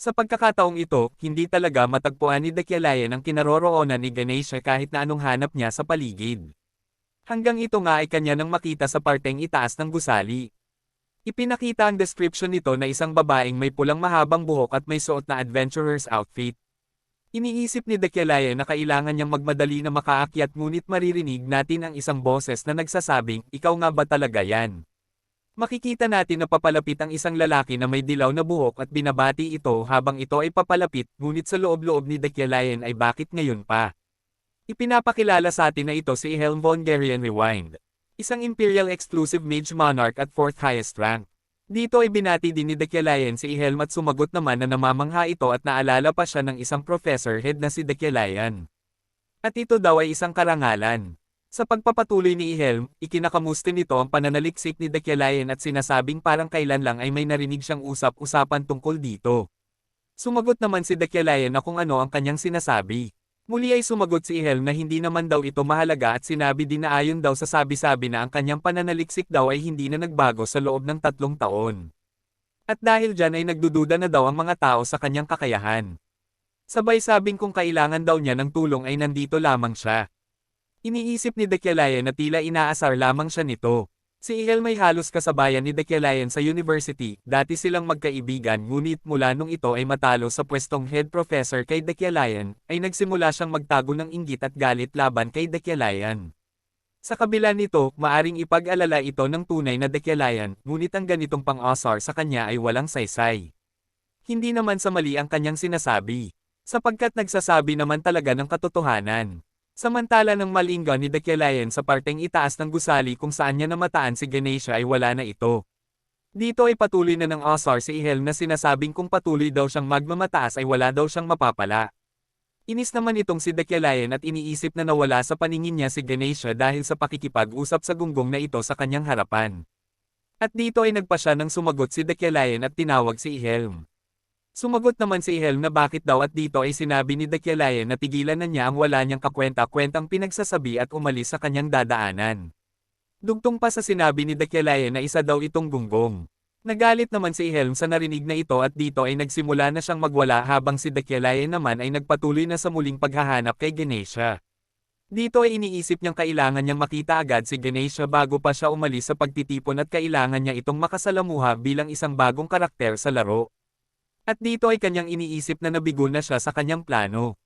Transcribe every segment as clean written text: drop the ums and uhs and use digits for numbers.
Sa pagkakataong ito, hindi talaga matagpuan ni Dakyalayan ang kinaroroonan ni Ganesha kahit na anong hanap niya sa paligid. Hanggang ito nga ay kanya nang makita sa parteng itaas ng gusali. Ipinakita ang description nito na isang babaeng may pulang mahabang buhok at may suot na adventurer's outfit. Iniisip ni Dakyalayan na kailangan niyang magmadali na makaakyat ngunit maririnig natin ang isang boses na nagsasabing, "Ikaw nga ba talaga yan?" Makikita natin na papalapit ang isang lalaki na may dilaw na buhok at binabati ito habang ito ay papalapit, ngunit sa loob-loob ni Dakyalayan ay bakit ngayon pa. Ipinapakilala sa atin na ito si Helm von Gerion Rewind, isang Imperial Exclusive Mage Monarch at 4th highest rank. Dito ay binati din ni Dakyalayan si Helm at sumagot naman na namamangha ito at naalala pa siya ng isang professor head na si Dakyalayan. At ito daw ay isang karangalan. Sa pagpapatuloy ni Helm, ikinakamusta nito ang pananaliksik ni Dakyalayan at sinasabing parang kailan lang ay may narinig siyang usap-usapan tungkol dito. Sumagot naman si Dakyalayan na kung ano ang kanyang sinasabi. Muli ay sumagot si Helm na hindi naman daw ito mahalaga at sinabi din na ayon daw sa sabi-sabi na ang kanyang pananaliksik daw ay hindi na nagbago sa loob ng 3 taon. At dahil dyan ay nagdududa na daw ang mga tao sa kanyang kakayahan. Sabay sabing kung kailangan daw niya ng tulong ay nandito lamang siya. Iniisip ni Dakyalayan na tila inaasar lamang siya nito. Si Helm ay halos kasabayan ni Dakyalayan sa university, dati silang magkaibigan ngunit mula nung ito ay matalo sa pwestong head professor kay Dakyalayan, ay nagsimula siyang magtago ng inggit at galit laban kay Dakyalayan. Sa kabila nito, maaring ipag-alala ito ng tunay na Dakyalayan, ngunit ang ganitong pang-asar sa kanya ay walang saysay. Hindi naman sa mali ang kanyang sinasabi, sapagkat nagsasabi naman talaga ng katotohanan. Samantala ng malingga ni Dakyalayan sa parteng itaas ng gusali kung saan niya namataan si Ganesha ay wala na ito. Dito ay patuloy na ng asar si Helm na sinasabing kung patuloy daw siyang magmamataas ay wala daw siyang mapapala. Inis naman itong si Dakyalayan at iniisip na nawala sa paningin niya si Ganesha dahil sa pakikipag-usap sa gunggong na ito sa kanyang harapan. At dito ay nagpa siya ng sumagot si Dakyalayan at tinawag si Helm. Sumagot naman si Helm na bakit daw at dito ay sinabi ni Dakyalayan na tigilan na niya ang wala niyang kakwenta-kwentang pinagsasabi at umalis sa kanyang dadaanan. Dugtong pa sa sinabi ni Dakyalayan na isa daw itong gunggong. Nagalit naman si Helm sa narinig na ito at dito ay nagsimula na siyang magwala habang si Dakyalayan naman ay nagpatuloy na sa muling paghahanap kay Ganesha. Dito ay iniisip niyang kailangan niyang makita agad si Ganesha bago pa siya umalis sa pagtitipon at kailangan niya itong makasalamuha bilang isang bagong karakter sa laro. At dito ay kanyang iniisip na nabigo na siya sa kanyang plano.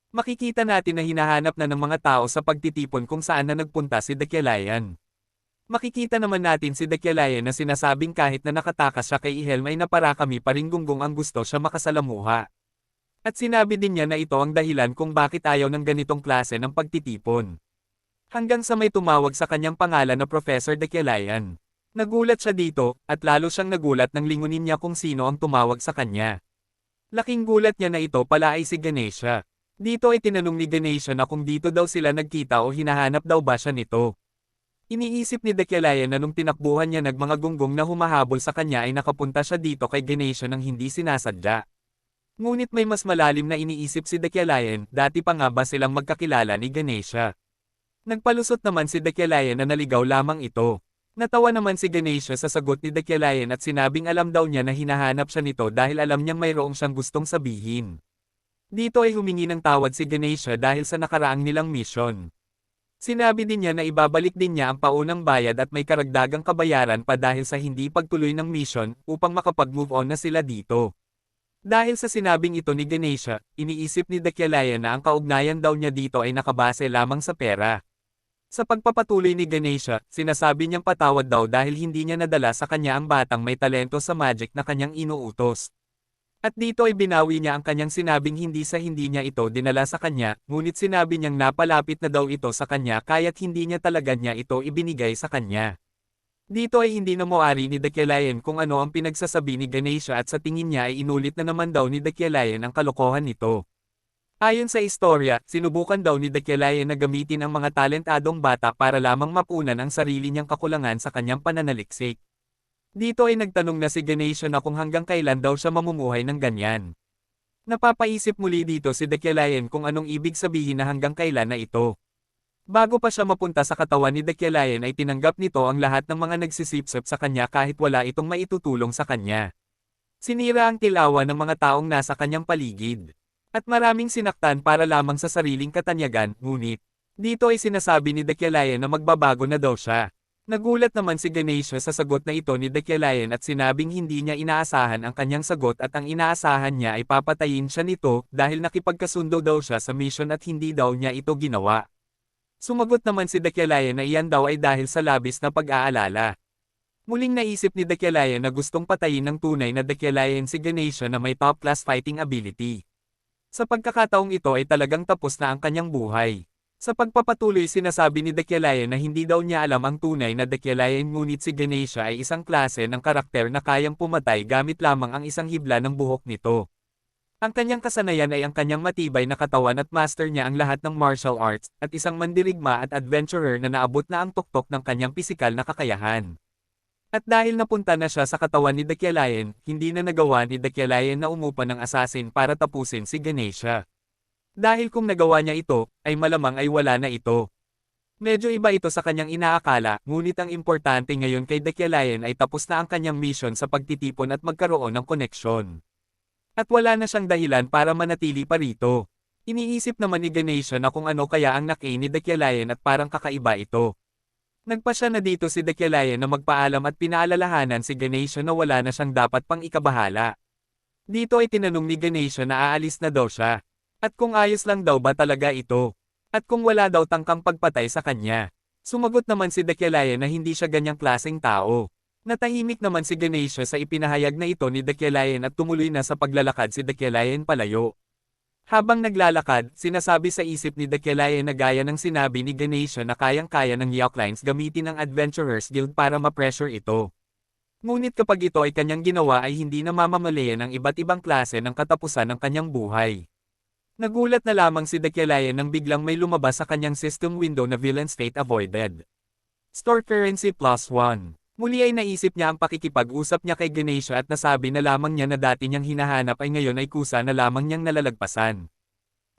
Makikita natin na hinahanap na ng mga tao sa pagtitipon kung saan na nagpunta si Dakyalayan. Makikita naman natin si Dakyalayan na sinasabing kahit na nakatakas siya kay Helm ay naparakami pa ring gunggong ang gusto siya makasalamuha. At sinabi din niya na ito ang dahilan kung bakit ayaw ng ganitong klase ng pagtitipon. Hanggang sa may tumawag sa kanyang pangalan na Professor Dakyalayan. Nagulat siya dito, at lalo siyang nagulat nang lingunin niya kung sino ang tumawag sa kanya. Laking gulat niya na ito pala ay si Ganesha. Dito ay tinanong ni Ganesha na kung dito daw sila nagkita o hinahanap daw ba siya nito. Iniisip ni Dakyalayan na nung tinakbuhan niya mga gunggong na humahabol sa kanya ay nakapunta siya dito kay Ganesha nang hindi sinasadya. Ngunit may mas malalim na iniisip si Dakyalayan, dati pa nga ba silang magkakilala ni Ganesha. Nagpalusot naman si Dakyalayan na naligaw lamang ito. Natawa naman si Ganesha sa sagot ni Dakyalayan at sinabing alam daw niya na hinahanap siya nito dahil alam niyang mayroong siyang gustong sabihin. Dito ay humingi ng tawad si Ganesha dahil sa nakaraang nilang mission. Sinabi din niya na ibabalik din niya ang paunang bayad at may karagdagang kabayaran pa dahil sa hindi pagtuloy ng mission upang makapag-move on na sila dito. Dahil sa sinabing ito ni Ganesha, iniisip ni Dakyalayan na ang kaugnayan daw niya dito ay nakabase lamang sa pera. Sa pagpapatuloy ni Ganesha, sinasabi niyang patawad daw dahil hindi niya nadala sa kanya ang batang may talento sa magic na kanyang inuutos. At dito ay binawi niya ang kanyang sinabing hindi niya ito dinala sa kanya, ngunit sinabi niyang napalapit na daw ito sa kanya kaya't hindi niya talaga niya ito ibinigay sa kanya. Dito ay hindi na moari ni Dakyalayan kung ano ang pinagsasabi ni Ganesha at sa tingin niya ay inulit na naman daw ni Dakyalayan ang kalokohan nito. Ayon sa istorya, sinubukan daw ni Dakyalayan na gamitin ang mga talentadong bata para lamang mapunan ang sarili niyang kakulangan sa kanyang pananaliksik. Dito ay nagtanong na si Ganesha na kung hanggang kailan daw siya mamumuhay ng ganyan. Napapaisip muli dito si Dakyalayan kung anong ibig sabihin na hanggang kailan na ito. Bago pa siya mapunta sa katawan ni Dakyalayan ay tinanggap nito ang lahat ng mga nagsisipsip sa kanya kahit wala itong maitutulong sa kanya. Sinira ang tilawa ng mga taong nasa kanyang paligid. At maraming sinaktan para lamang sa sariling katanyagan, ngunit, dito ay sinasabi ni Dekyalayan na magbabago na daw siya. Nagulat naman si Ganesha sa sagot na ito ni Dekyalayan at sinabing hindi niya inaasahan ang kanyang sagot at ang inaasahan niya ay papatayin siya nito dahil nakipagkasundo daw siya sa mission at hindi daw niya ito ginawa. Sumagot naman si Dekyalayan na iyan daw ay dahil sa labis na pag-aalala. Muling naisip ni Dekyalayan na gustong patayin ng tunay na Dekyalayan si Ganesha na may top-class fighting ability. Sa pagkakataong ito ay talagang tapos na ang kanyang buhay. Sa pagpapatuloy sinasabi ni Dekyalayan na hindi daw niya alam ang tunay na Dekyalayan ngunit si Ganesha ay isang klase ng karakter na kayang pumatay gamit lamang ang isang hibla ng buhok nito. Ang kanyang kasanayan ay ang kanyang matibay na katawan at master niya ang lahat ng martial arts at isang mandirigma at adventurer na naabot na ang tuktok ng kanyang pisikal na kakayahan. At dahil napunta na siya sa katawan ni Dekyalayan, hindi na nagawa ni Dekyalayan na umupa ng assassin para tapusin si Ganesha. Dahil kung nagawa niya ito, ay malamang ay wala na ito. Medyo iba ito sa kanyang inaakala, ngunit ang importante ngayon kay Dekyalayan ay tapos na ang kanyang mission sa pagtitipon at magkaroon ng koneksyon. At wala na siyang dahilan para manatili pa rito. Iniisip naman ni Ganesha na kung ano kaya ang naki ni Dekyalayan at parang kakaiba ito. Nagpasya na dito si Dekyalayan na magpaalam at pinaalalahanan si Ganesha na wala na siyang dapat pang ikabahala. Dito ay tinanong ni Ganesha na aalis na daw siya. At kung ayos lang daw ba talaga ito? At kung wala daw tangkang pagpatay sa kanya? Sumagot naman si Dekyalayan na hindi siya ganyang klaseng tao. Natahimik naman si Ganesha sa ipinahayag na ito ni Dekyalayan at tumuloy na sa paglalakad si Dekyalayan palayo. Habang naglalakad, sinasabi sa isip ni Dekyalayan na gaya ng sinabi ni Ganesha na kayang-kaya ng Yauklines gamitin ang Adventurers Guild para ma-pressure ito. Ngunit kapag ito ay kanyang ginawa ay hindi na mamamalayan ang iba't ibang klase ng katapusan ng kanyang buhay. Nagulat na lamang si Dekyalayan nang biglang may lumabas sa kanyang system window na Villain State Avoided. Store Currency +1. Muli ay naisip niya ang pakikipag-usap niya kay Ganesha at nasabi na lamang niya na dati niyang hinahanap ay ngayon ay kusa na lamang niyang nalalagpasan.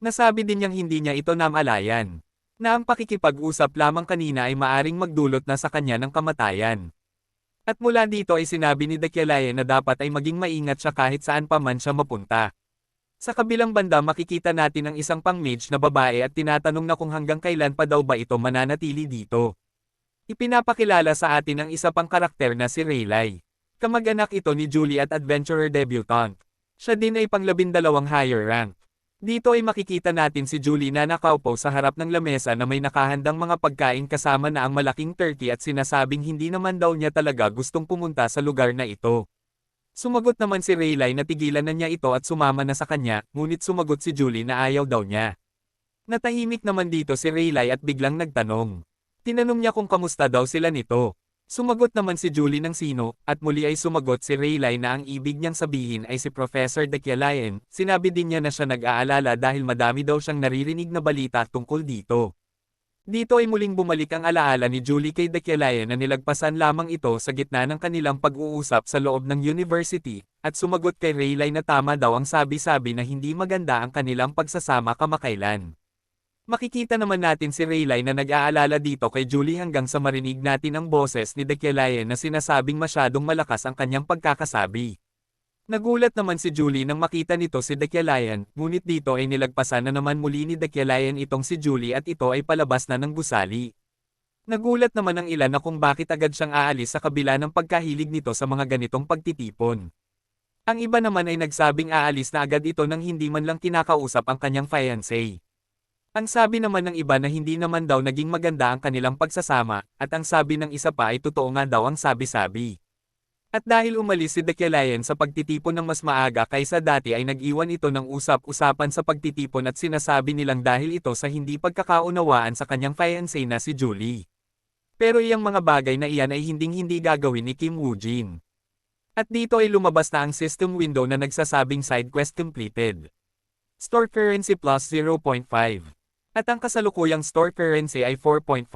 Nasabi din niyang hindi niya ito namalayan. Na ang pakikipag-usap lamang kanina ay maaring magdulot na sa kanya ng kamatayan. At mula dito ay sinabi ni Dekyalayan na dapat ay maging maingat siya kahit saan pa man siya mapunta. Sa kabilang banda makikita natin ang isang pang-mage na babae at tinatanong na kung hanggang kailan pa daw ba ito mananatili dito. Ipinapakilala sa atin ang isa pang karakter na si Rayleigh. Kamag-anak ito ni Julie at adventurer debutant. Siya din ay pang-12 higher rank. Dito ay makikita natin si Julie na nakaupo sa harap ng lamesa na may nakahandang mga pagkain kasama na ang malaking turkey at sinasabing hindi naman daw niya talaga gustong pumunta sa lugar na ito. Sumagot naman si Rayleigh na tigilan na niya ito at sumama na sa kanya, ngunit sumagot si Julie na ayaw daw niya. Natahimik naman dito si Rayleigh at biglang nagtanong. Tinanong niya kung kamusta daw sila nito. Sumagot naman si Julie ng sino, at muli ay sumagot si Rayleigh na ang ibig niyang sabihin ay si Professor Dekyalayan. Sinabi din niya na siya nag-aalala dahil madami daw siyang naririnig na balita tungkol dito. Dito ay muling bumalik ang alaala ni Julie kay Dekyalayan na nilagpasan lamang ito sa gitna ng kanilang pag-uusap sa loob ng university, at sumagot kay Rayleigh na tama daw ang sabi-sabi na hindi maganda ang kanilang pagsasama kamakailan. Makikita naman natin si Rayleigh na nag-aalala dito kay Julie hanggang sa marinig natin ang boses ni Dekyalayan na sinasabing masyadong malakas ang kanyang pagkakasabi. Nagulat naman si Julie nang makita nito si Dekyalayan, ngunit dito ay nilagpasan na naman muli ni Dekyalayan itong si Julie at ito ay palabas na ng gusali. Nagulat naman ang ilan na kung bakit agad siyang aalis sa kabila ng pagkahilig nito sa mga ganitong pagtitipon. Ang iba naman ay nagsabing aalis na agad ito nang hindi man lang kinakausap ang kanyang fiancé. Ang sabi naman ng iba na hindi naman daw naging maganda ang kanilang pagsasama, at ang sabi ng isa pa ay totoo nga daw ang sabi-sabi. At dahil umalis si Dekyalayan sa pagtitipon ng mas maaga kaysa dati ay nag-iwan ito ng usap-usapan sa pagtitipon at sinasabi nilang dahil ito sa hindi pagkakaunawaan sa kanyang fiancé na si Julie. Pero iyang mga bagay na iyan ay hinding-hindi gagawin ni Kim Woo-jin. At dito ay lumabas na ang system window na nagsasabing side quest completed. Store currency plus 0.5. At ang kasalukuyang store currency ay 4.5.